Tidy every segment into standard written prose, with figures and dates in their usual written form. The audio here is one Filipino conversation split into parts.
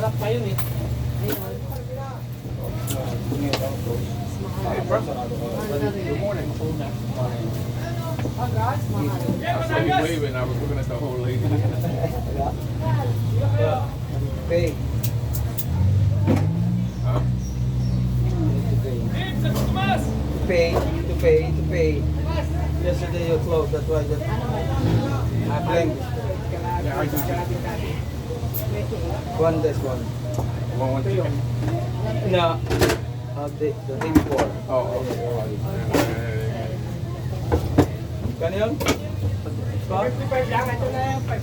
Sarap pa yun eh. Good morning. I saw you waving. I was looking at the whole lady. Pay. Huh? To pay. Yesterday you closed, that's why I blanked. Yeah, I do. One this one. One chicken. No, the day before. Oh, okay. Kano yun? Scott? 55 lang. Ito na yung 5.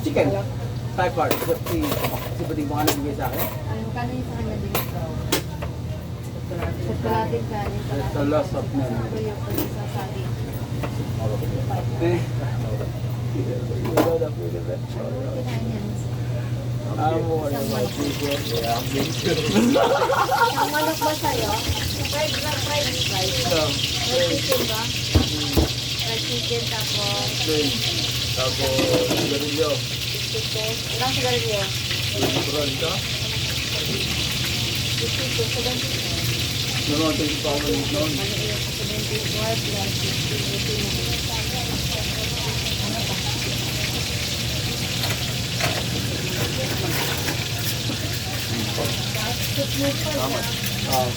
Chicken. Thai part. Si pwede mo ka nabigay sa akin? Ang kanin sa kanya din ito. Chocolating kanin. It's a loss of memory. Tuyo ko sa saging. Eh. Kinain yan. I'm one of my people. Yeah, I'm big. Ang manok ba sa'yo? Fried rice. So, Fried chicken ba? Fried chicken tapos tapos, garilyo. chicken. Ilang sigarilyo? Natural ka? Chicken. Sagang Naman, ito yung pangalaman noon. ano yung 74 plus 15.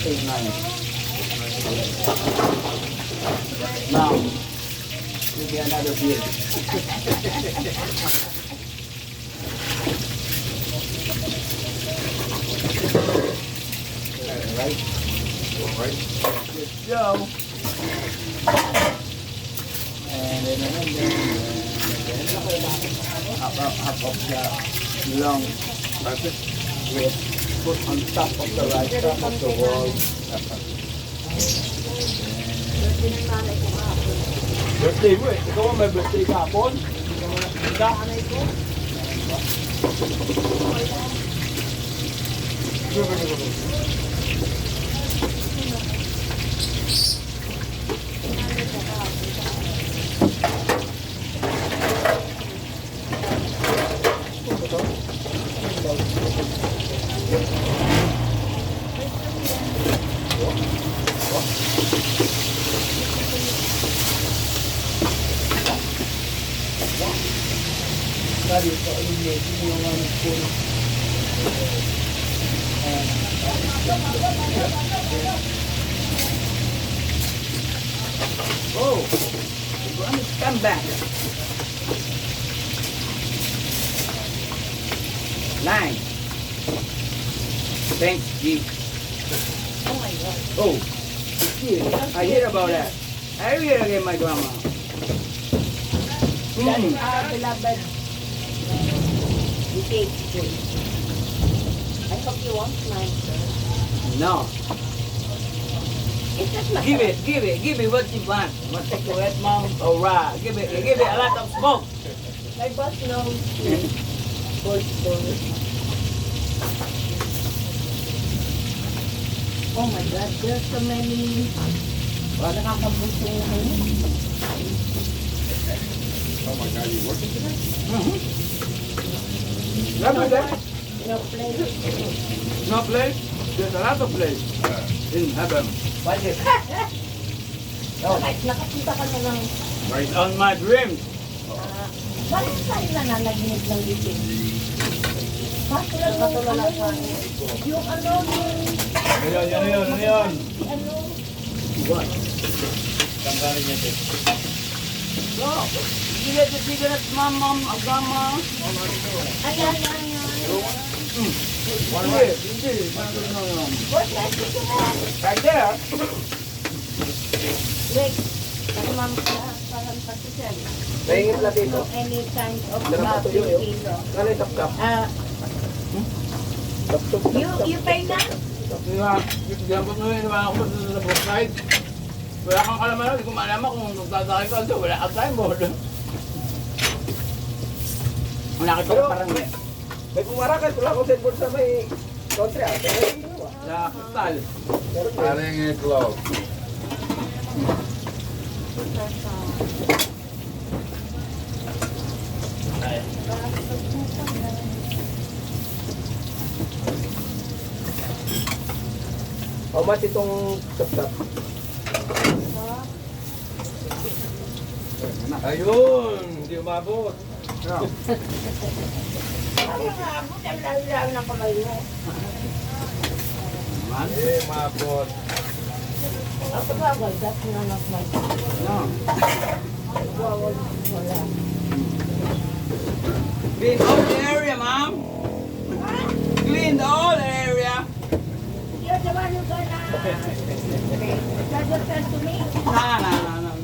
Take 9. Now, maybe another beer. Right? Right? Let's go. And then half of the long That's it. with put on top of the right top of the wall. Birthday ng nanay ko kahapon. Birthday mo eh. Ikaw ang may birthday kahapon. Hindi ka mo nakikita. Nanay ko. Nanay ko kahapon. Tadi ito yung mga puno. Oh, come back. 9. Thanks, G. Oh my God. Oh, I hear about that. I hear again, my grandma. That's our beloved cake food. I hope you won't mind, sir. No, It's just my give it what you want. Want chocolate, mom, or raw? Give it a lot of smoke. My boss knows me. Oh my God, there's so many nakakabusong ngayon. Oh my God, you working today? Remember that? No place. No place? There's a lot of place in heaven. Kahit nakapunta ka na ng Right on my dreams. parang saan na nanaginip ng gising? Kaso lang yung ano, yung Ano yun? ano, What? Tanggalin niya ito. No. Cigarette, mom, grandma. ayan. Here. No. What's that? Right there. Wait, nakamam ka parang pasisyan. Pahingin pala dito. Any kind of Sarap na tuyo yun. Filipino. Ano yung tap-tap? Tap-tap. You pay na? Dapat mo yun, ako sa brookside. Wala kang kalaman, hindi ko malaman kung magdadaki ka doon. Wala kang time board. Nakita ko parang May pumarakan, wala akong cellphone sa may country. sa kristal. Adding a glove. How much itong sap-sap? Ayun, hindi umabot. Umabot. Clean all the area, ma'am. Clean the whole area.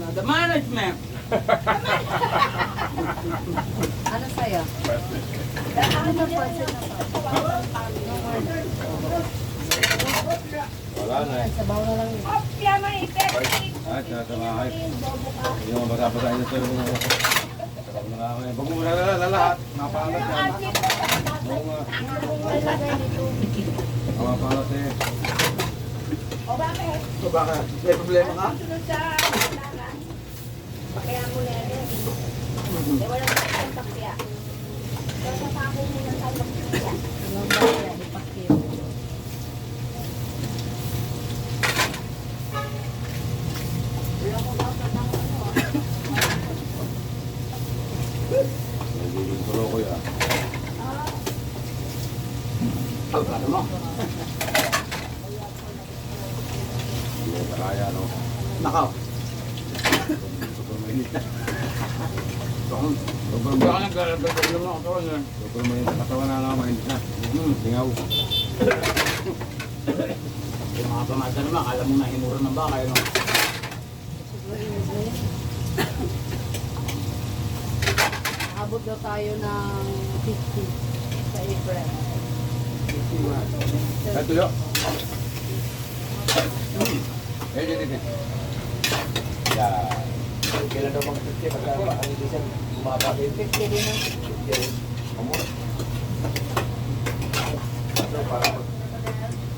No. The management. Ano sa'yo? Ano po? Wala na eh. Sabaw na lang yun. Ay, tinatamahay. Hindi mo basa-basa ito sa mga... Sarap na nga ako eh. Pag mo lahat, napangat yan. Oo nga. Napangat eh. So baka may problema ka? Kaya mo na yan. Eh, walang sakong takya. Kaya sa sakong mo na tayo takya. Walang bakya, ipakyo. Wala ko ba sa tang ano ah. Nagiging tulo ko yan. Ano mo? Hindi mo kaya, no? Nakaw. Super mainit na. Super mo ako eh. Super mainit na katawan na nga, mainit na. Singaw. Yung mga pamata naman, akala mo nahimura ng baka, no? Abot daw tayo ng 50 sa April. Ay, tuyo. Eh. Yan. Kailan daw mag-50 pagka ang ilisan bumaba din. 50 din ang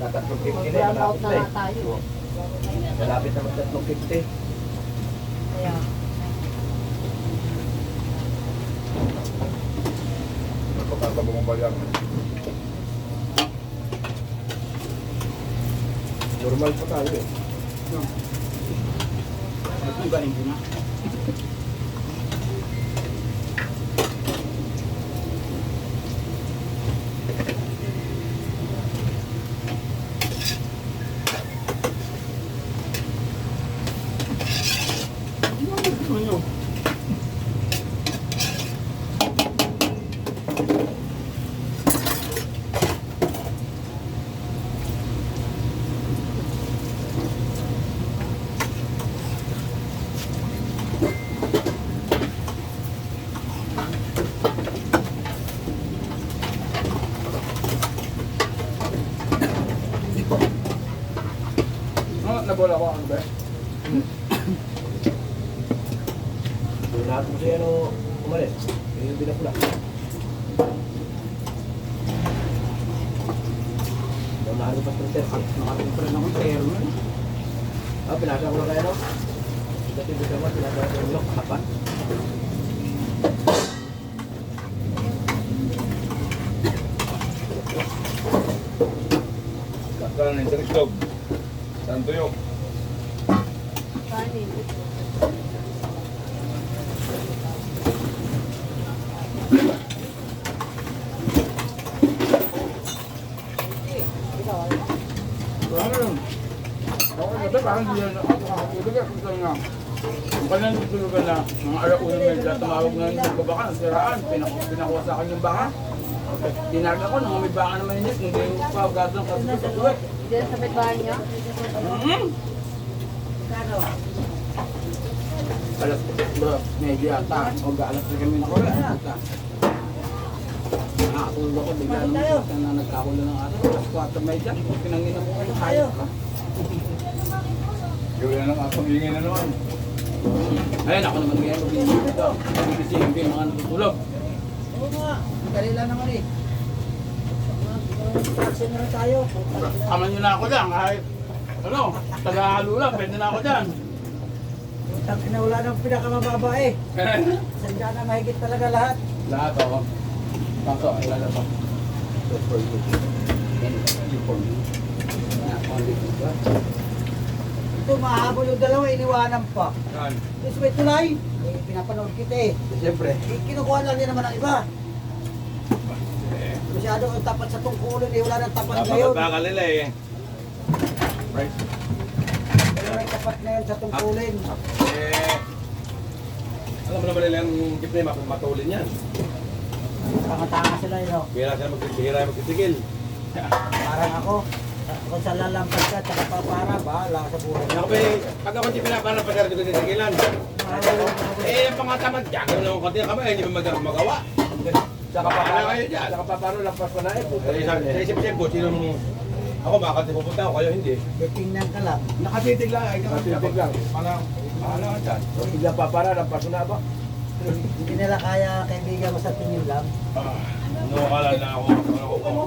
Tatatlong 50 na, brown out malapit na na nga eh. tayo. Malapit na magtatlong 50. Kaya, Napakanta mo ba yan? Normal pa tayo eh. Ang galing din na. Nabola ko ano ba? Doon natin mo siya umalis. Yun yung binapula. Doon natin pa sa test eh. Nakapin ako sa airman. Ah, pinasa ko na kayo no? Dati dito naman, pinasa ko yung kahapan. Kakalan ng isang itlog. Saan tuyo? kanin. Ano lang? Ako na parang hindi na ako nakakatulog eh. Kung saan nga. Kung kanya natutulugan na mga alauna medya tumawag na yung babaka, nasiraan, pinakuha sa akin yung baka. Tinaga ko, nung may baka naman yun, hindi yung pagkado ng kasi sa tuwet. Diyan sa bahay niya. Alas, bro, medyo yata. O alas na kami nakuha. Nakatulog ako, bigla nung kita na nagkakulo ng araw. Alas 4 medya, pinangin mo kayo, hayop ka. Yun na lang ang pangingin na naman. Ayun, ako naman ngayon magbibigay dito. Kasi yung mga natutulog. Oo nga, kanila naman eh. Action na tayo. Kaman nyo na ako dyan, kahit ano, taga-halo lang, pwede na ako dyan. Tangina, wala nang pinakamababa eh. Sanda na mahigit talaga lahat. Lahat ako. Kaso, wala na pa. So for you. And you for me. Only you, ba? Ito, mahabol yung dalawa, iniwanan pa. Yan. Tapos may tulay. Eh, pinapanood kita eh. Siyempre. Kinukuha lang din naman ang iba. Masyado ang tapat sa tungkulin eh. Wala nang tapat ngayon. Bakal nila eh. Right. Wala nang tapat ngayon sa tungkulin. Eh, alam mo naman nila yung jeep na yun, matulin yan. Tanga-tanga sila yun. Oh. Bihira magtitigil. Parang ako. Kung sa lalampas ka, tsaka pa para, bahala ka sa buhay. Ako ba, pag ako jeep na parang pagkara dito titigilan. Eh, yung pangatamad, gagawin lang ang konti ng kamay, hindi mo magawa. Saka pa Bahala kayo dyan. Saka pa paano lampas pa na eh. Sa isip-isip ko, sino mong... Ako makati pupunta ako, kayo hindi. Tingnan ka lang. Nakatitig lang, ay Nakatitig lang. Bahala ka dyan. Bigla pa para, lampas na ba? Hindi nila kaya kaibigan mo sa tingin lang. Ano akala na ako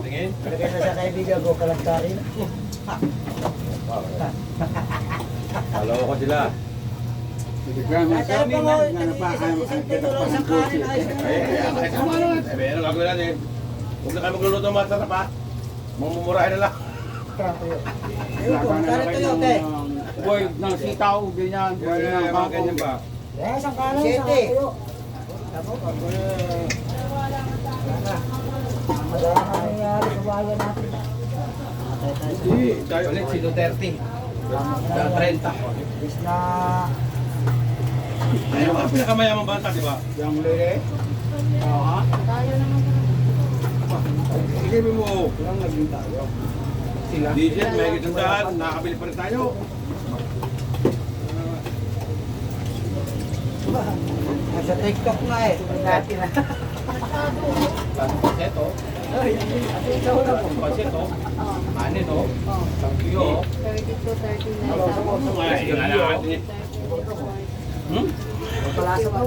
tingin? Kaya sa kaibigan ko, kalagkarin. Kalaw ko sila. At tayo pa mo, isang tulong sa kanin, ayos na Ay, tama naman. Eh, meron gagawin natin. Huwag na kayo magluluto ng masarap ha. Mamumurahin na lang. Ayun po, karin to yun, te. Boy, ng sitaw, ganyan. Boy, ng Mga ganyan ba? Eh, isang kanin, isang kayo. Madala na nangyayari sa bayan natin. Hindi, tayo ulit si Duterte. 30. Bis na... Ayaw ka pinakamayamang banta, di ba? Yung lere. Oo. Tayo naman. Isipin mo, Ilang naging tayo. Sila. diesel, may kitandaan, nakakabili pa rin tayo. Sa TikTok na eh. Natin na. Paseto. Ikaw na po. Paseto. Oh, Ano to? oh. Tangkiyo. 32, 39. Ay, kailangan natin eh. Hmm? Palasa pa.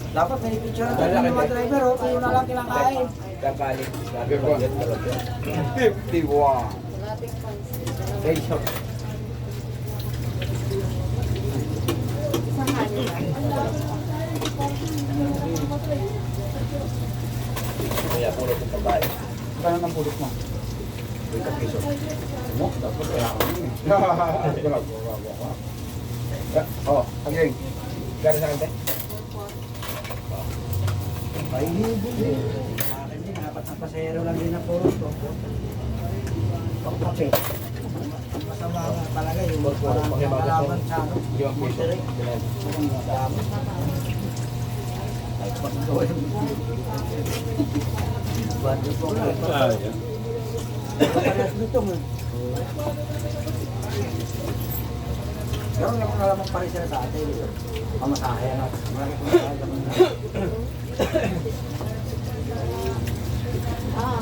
Dapat may picture na tayo ng mga driver, oh. Kayo na lang kinakain. Kakalik. 51. Kalating pansin. Isang Isang kanin lang. kaya puro ng babae. Kano ng pulot mo? 20 piso. Mo, dapat kaya ako yun. Oh, again. Gano'n sa kante? Ay, hindi. Akin din, apat na pasahero lang din na puro to. Pagkape. Ang masama nga talaga yung kalaban sa ano. Yung piso. Monterrey. Ang dami. Ay, pagkawin. Bado po. Parehas nito mo. Pero yung nalamang pa rin sila sa atin. Pamasahe na. Marami pamasahe naman na. Ah,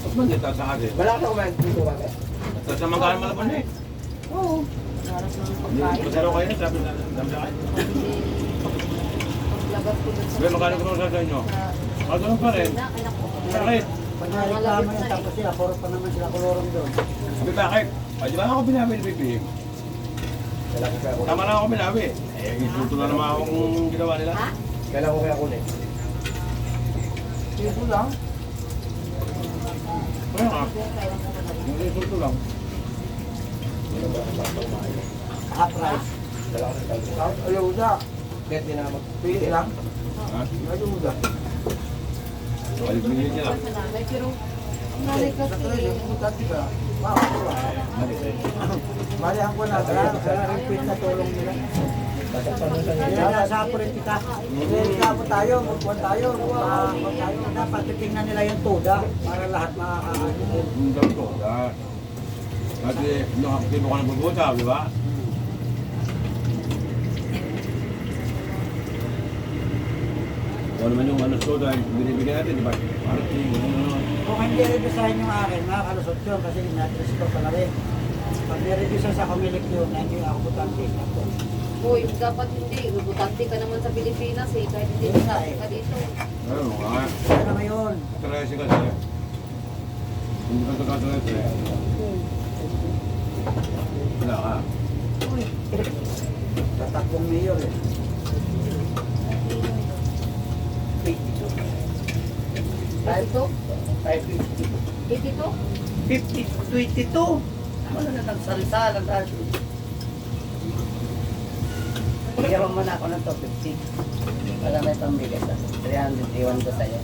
Mas man dito sa akin. Wala ka kumain dito ba? Sa manggaan malaban eh. oo. Naras ng pagkain. Masaro kayo, sabi na sa akin. Paglabas ko dun sa... Sabi, magkano ko sa inyo? Ah, ganun pa rin. Anak ko. Bakit? Pag nareklamo yan, tapos sila, puro pa naman sila kulorong doon. Sabi, bakit? Ah, di ba ako binabi ni Pipi? Kailangan ko kaya kunin. Tama lang ako binabi. Eh, isuto na naman akong ginawa nila. Ha? Kailangan ko kaya kunin. Ito lang. Kaya nga, Kailan ko na rin. yung isuto lang. Half price. Kailangan ko kaya kunin. Ayaw siya. Kahit di na Pili lang. Ha? Ayaw siya. Balik minit niya lang. Sa nanay, pero ang nanay kasi... Balihan ko na. Kaya repeat na tulong nila. Kaya nasapo rin kita. Reklamo tayo, magpuan tayo. Dapat titingnan nila yung tuda para lahat makakaano. Yung ganito. Kasi, nakakitibo ka ng pagbuta, di ba? Kung naman yung ano soda, binibigyan natin, di ba? Parking, Kung hindi revisahin yung akin, makakalusot yun kasi inaddress ko pala rin. Pag nirevisa sa kumilik yun, hindi ako butante. Uy, dapat hindi. Butante ka naman sa Pilipinas eh. Kahit hindi butante ka dito. Ano nga. Kaya na ngayon, tricycle sa'yo. Hindi ka tricycle. Wala ka. Tatakbong mayor eh. Type 2? 50, 22. Ano na nagsarisal ang dati. Hiro mo na ako ng 250. Wala may pambigas. 300 iwan ko sa'yo.